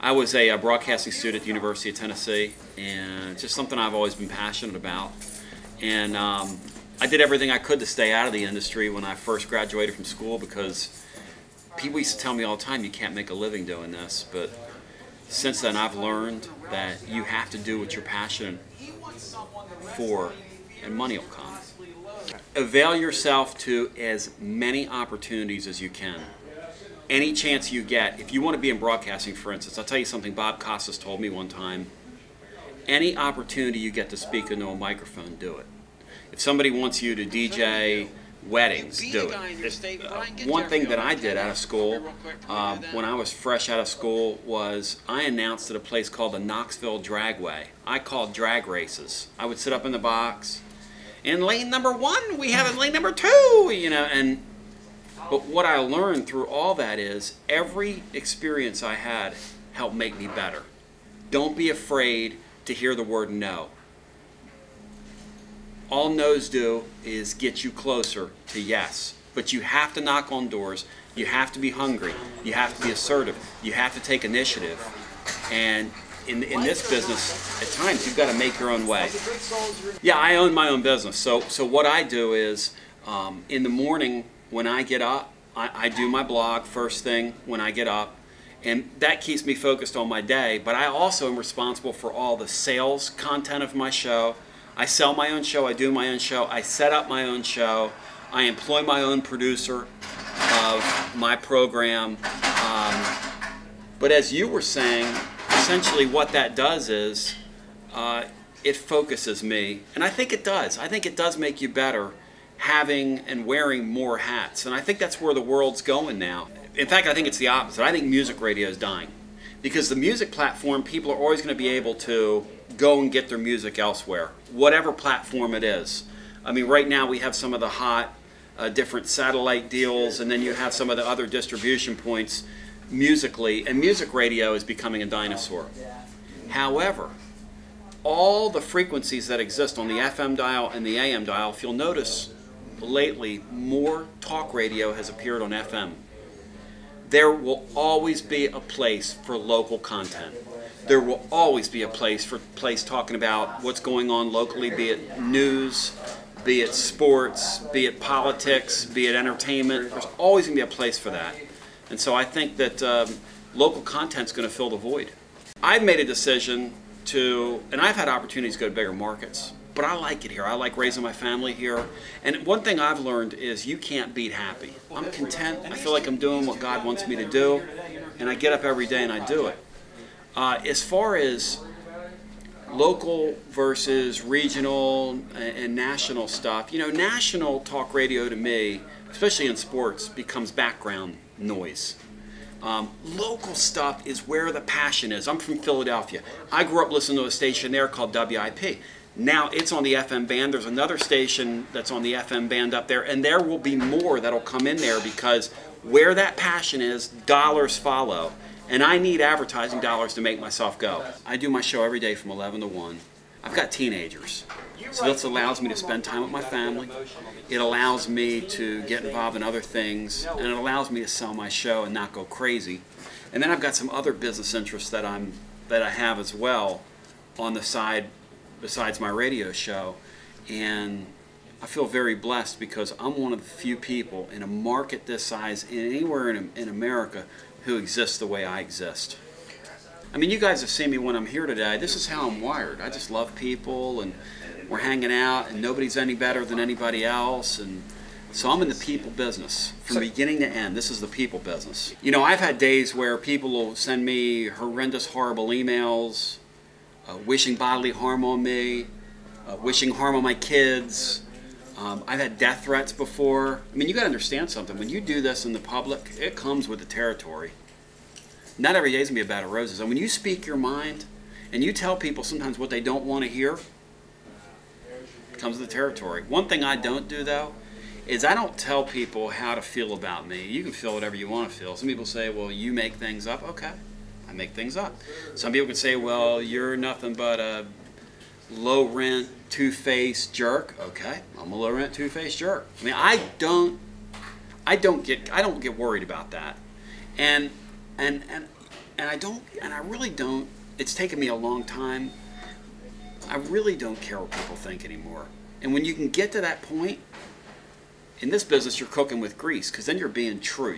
I was a broadcasting student at the University of Tennessee, and it's just something I've always been passionate about. And I did everything I could to stay out of the industry when I first graduated from school, because people used to tell me all the time, you can't make a living doing this. But since then, I've learned that you have to do what you're passionate for, and money will come. Avail yourself to as many opportunities as you can. Any chance you get. If you want to be in broadcasting, for instance, I'll tell you something Bob Costas told me one time. Any opportunity you get to speak into a microphone, do it. If somebody wants you to DJ weddings, do it. One thing that I did out of school, when I was fresh out of school, was I announced at a place called the Knoxville Dragway. I called drag races. I would sit up in the box, in lane number 1, we have in lane number 2, you know, and but what I learned through all that is every experience I had helped make me better. Don't be afraid to hear the word no. All no's do is get you closer to yes. But you have to knock on doors. You have to be hungry. You have to be assertive. You have to take initiative. And in this business, at times, you've got to make your own way. Yeah, I own my own business. So what I do is, in the morning, when I get up, I do my blog first thing when I get up, and that keeps me focused on my day. But I also am responsible for all the sales content of my show. I sell my own show, I do my own show, I set up my own show, I employ my own producer of my program. But as you were saying, essentially what that does is it focuses me, and I think it does. I think it does make you better having and wearing more hats, and I think that's where the world's going now. In fact, I think it's the opposite. I think music radio is dying, because the music platform, people are always going to be able to go and get their music elsewhere, whatever platform it is. I mean, right now we have some of the hot different satellite deals, and then you have some of the other distribution points musically, and music radio is becoming a dinosaur. However, all the frequencies that exist on the FM dial and the AM dial, if you'll notice, lately more talk radio has appeared on FM. There will always be a place for local content. There will always be a place talking about what's going on locally, be it news, be it sports, be it politics, be it entertainment. There's always going to be a place for that. And so I think that local content's going to fill the void. I've made a decision to, and I've had opportunities to go to bigger markets, but I like it here. I like raising my family here. And one thing I've learned is you can't beat happy. I'm content. I feel like I'm doing what God wants me to do, and I get up every day and I do it. As far as local versus regional and national stuff, you know, national talk radio to me, especially in sports, becomes background noise. Local stuff is where the passion is. I'm from Philadelphia. I grew up listening to a station there called WIP. Now it's on the FM band. There's another station that's on the FM band up there, and there will be more that'll come in there, because where that passion is, dollars follow. And I need advertising dollars to make myself go. I do my show every day from 11 to 1. I've got teenagers, so this allows me to spend time with my family. It allows me to get involved in other things, and it allows me to sell my show and not go crazy. And then I've got some other business interests that I have as well on the side, besides my radio show. And I feel very blessed, because I'm one of the few people in a market this size anywhere in America who exists the way I exist. I mean, you guys have seen me when I'm here today. This is how I'm wired. I just love people, and we're hanging out, and nobody's any better than anybody else. And so I'm in the people business from beginning to end. This is the people business. You know, I've had days where people will send me horrendous, horrible emails, wishing bodily harm on me, wishing harm on my kids. I've had death threats before. I mean, you got to understand something. When you do this in the public, it comes with the territory. Not every day is going to be a bed of roses. And when you speak your mind and you tell people sometimes what they don't want to hear, it comes with the territory. One thing I don't do, though, is I don't tell people how to feel about me. You can feel whatever you want to feel. Some people say, well, you make things up. Okay, I make things up. Some people can say, well, you're nothing but a low-rent, two-faced jerk. Okay, I'm a low-rent, two-faced jerk. I mean, I don't get worried about that. And I really don't, it's taken me a long time. I really don't care what people think anymore. And when you can get to that point, in this business you're cooking with grease, because then you're being true.